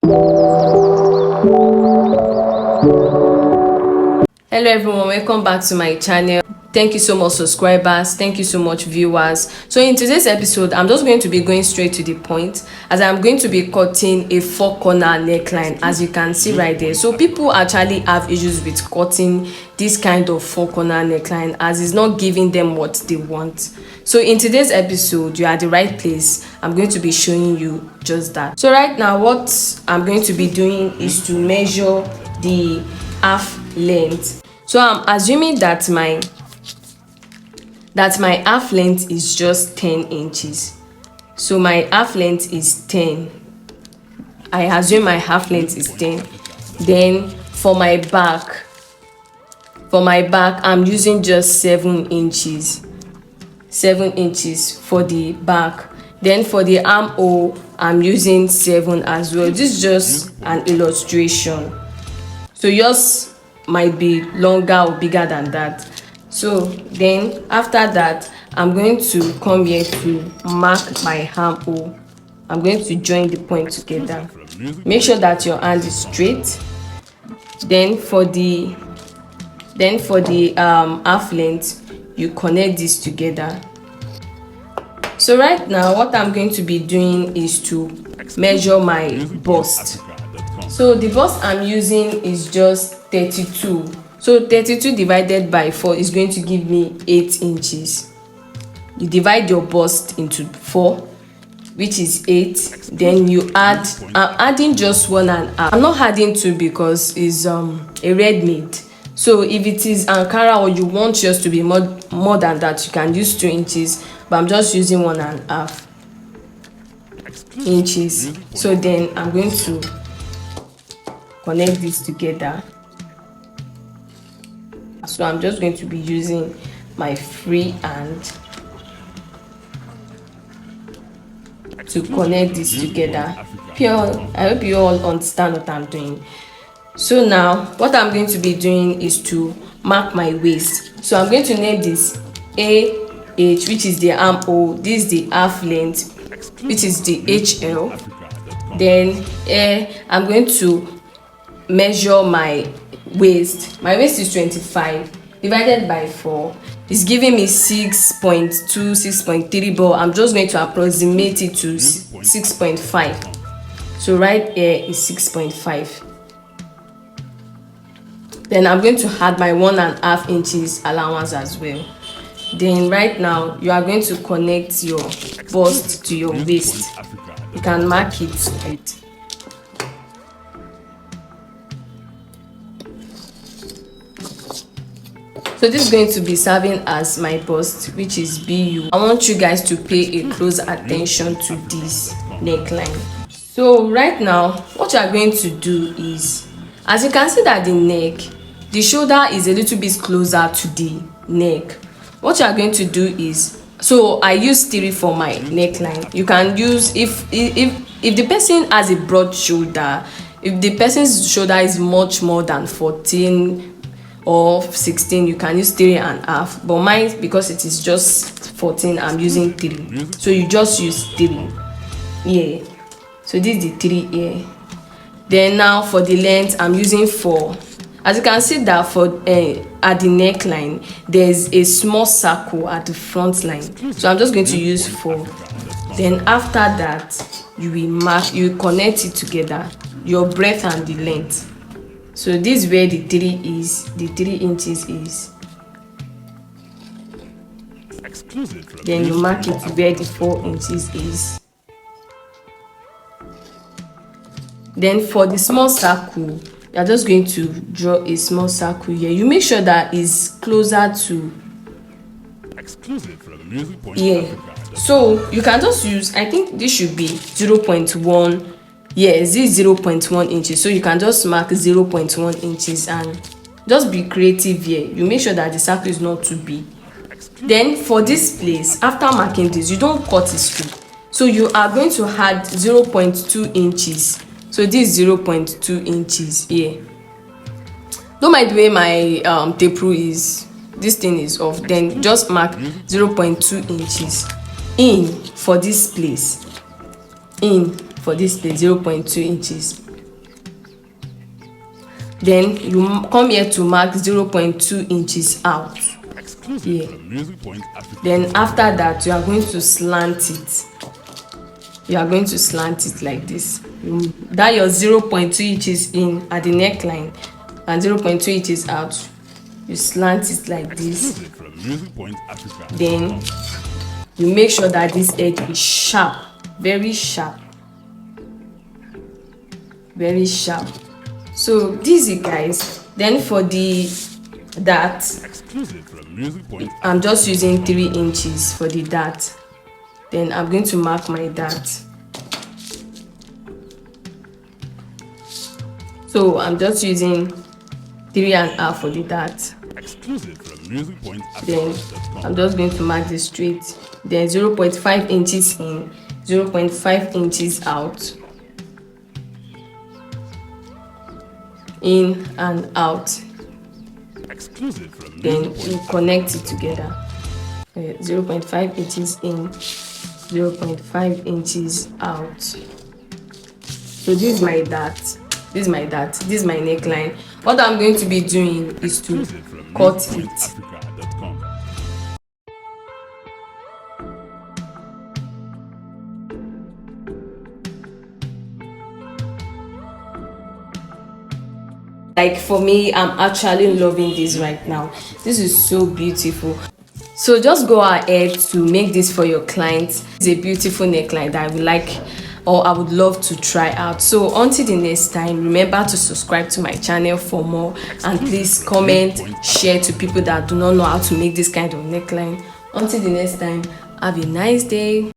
Hello everyone, welcome back to my channel. Thank you so much subscribers, thank you so much viewers. So in today's episode, I'm just going to be going straight to the point, as I'm going to be cutting a 4-corner neckline, as you can see right there. So people actually have issues with cutting this kind of 4-corner neckline, as it's not giving them what they want. So in today's episode, you're at the right place. I'm going to be showing you just that. So right now, what I'm going to be doing is to measure the half length. So I'm assuming that my half length is just 10 inches. So my half length is 10. I assume my half length is 10. Then for my back, I'm using just 7 inches. 7 inches for the back. Then for the armhole, I'm using 7 as well. This is just an illustration. So yours might be longer or bigger than that. So then after that, I'm going to come here to mark my armhole. I'm going to join the point together. Make sure that your hand is straight. Then for the half length, you connect this together. So right now, what I'm going to be doing is to measure my bust. So the bust I'm using is just 32. So 32 divided by 4 is going to give me 8 inches. You divide your bust into 4, which is 8. Then you add, I'm adding just 1.5. I'm not adding 2 because it's a ready-made. So if it is Ankara or you want yours to be more than that, you can use 2 inches. But I'm just using 1.5 inches. So then I'm going to connect this together. So I'm just going to be using my free hand to connect this together. I hope you all understand what I'm doing. So now what I'm going to be doing is to mark my waist. So I'm going to name this AH, which is the armhole. This is the half length, which is the HL. Then I'm going to measure my waist. My waist is 25 divided by 4 is giving me 6.2, 6.3, but I'm just going to approximate it to 6.5. So right here is 6.5. Then I'm going to add my 1.5 inches allowance as well. Then right now you are going to connect your bust to your waist. You can mark it right. So this is going to be serving as my bust, which is BU. I want you guys to pay a close attention to this neckline. So right now, what you are going to do is, as you can see that the shoulder is a little bit closer to the neck. What you are going to do is, so I use 3 for my neckline. You can use, if the person has a broad shoulder, if the person's shoulder is much more than 14 or 16, you can use 3.5, but mine, because it is just 14, I'm using 3. So you just use 3. Yeah, so this is the 3 here. Then now for the length, I'm using 4. As you can see that for at the neckline, there's a small circle at the front line, so I'm just going to use 4. Then after that, you will mark, you connect it together, your breadth and the length. So this is where the 3 is, the 3 inches is. Then you mark it where the 4 inches is. Then for the small circle, you're just going to draw a small circle here. You make sure that it's closer to here. So you can just use, I think this should be 0.1. Yes, this is 0.1 inches. So you can just mark 0.1 inches and just be creative here. You make sure that the circle is not too big. Then for this place, after marking this, you don't cut it straight. So you are going to add 0.2 inches. So this is 0.2 inches here. Don't mind the way my tape rule is. This thing is off. Then just mark 0.2 inches in for this place. In for this place, 0.2 inches. Then you come here to mark 0.2 inches out here. Then after that, you are going to slant it. You are going to slant it like this. That your 0.2 inches in at the neckline and 0.2 inches out. You slant it like this. Then you make sure that this edge is sharp, very sharp, very sharp. So this is it, guys. Then for the dart, I'm just using 3 inches for the dart. Then I'm going to mark my dart. So I'm just using 3.5 for the dart. Then I'm just going to mark this straight. Then 0.5 inches in, 0.5 inches out. In and out. Then you connect it together. 0.5 inches in, 0.5 inches out. So this is my dart. This is my dart. This is my neckline. What I'm going to be doing is to cut it. Like for me, I'm actually loving this right now. This is so beautiful. So just go ahead to make this for your clients. It's a beautiful neckline that I would like, or I would love to try out. So until the next time, remember to subscribe to my channel for more, and please comment, share to people that do not know how to make this kind of neckline. Until the next time, have a nice day.